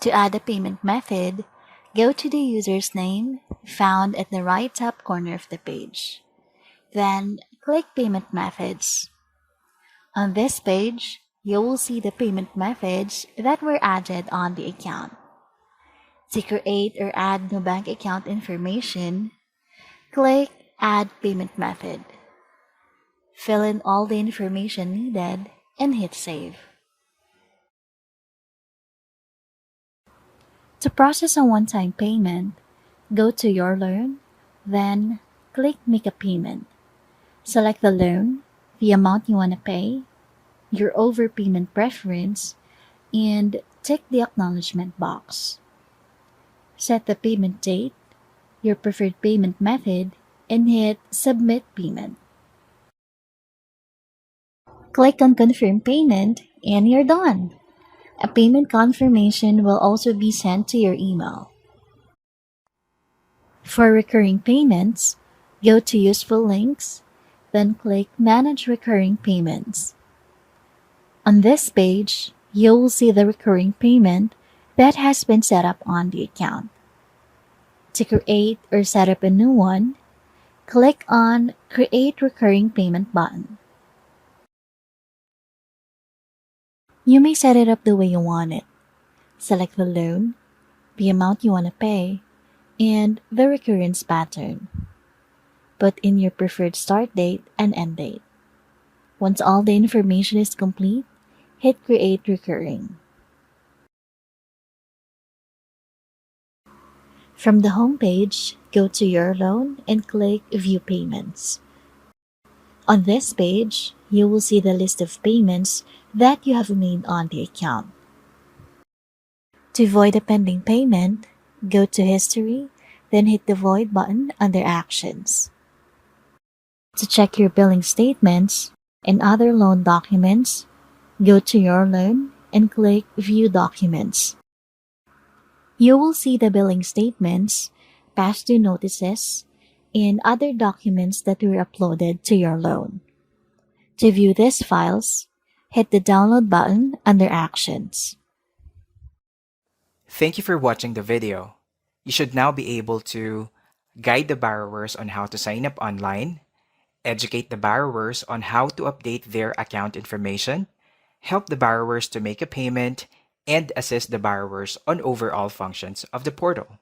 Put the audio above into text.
To add a payment method, go to the user's name found at the right top corner of the page. Then click Payment Methods. On this page, you will see the payment methods that were added on the account. To create or add new bank account information, click Add Payment Method. Fill in all the information needed and hit Save. To process a one-time payment, go to Your Loan, then click Make a Payment. Select the loan, the amount you want to pay, your overpayment preference, and tick the acknowledgement box. Set the payment date, your preferred payment method, and hit Submit Payment. Click on Confirm Payment and you're done. A payment confirmation will also be sent to your email. For recurring payments, go to Useful Links, then click Manage Recurring Payments. On this page, you will see the recurring payment that has been set up on the account. To create or set up a new one, click on Create Recurring Payment button. You may set it up the way you want it. Select the loan, the amount you want to pay, and the recurrence pattern. Put in your preferred start date and end date. Once all the information is complete, hit Create Recurring. From the home page, go to Your Loan and click View Payments. On this page, you will see the list of payments that you have made on the account. To void a pending payment, go to History, then hit the Void button under Actions. To check your billing statements and other loan documents, go to Your Loan and click View Documents. You will see the billing statements, past due notices, and other documents that were uploaded to your loan. To view these files, hit the Download button under Actions. Thank you for watching the video. You should now be able to guide the borrowers on how to sign up online, educate the borrowers on how to update their account information, help the borrowers to make a payment, and assist the borrowers on overall functions of the portal.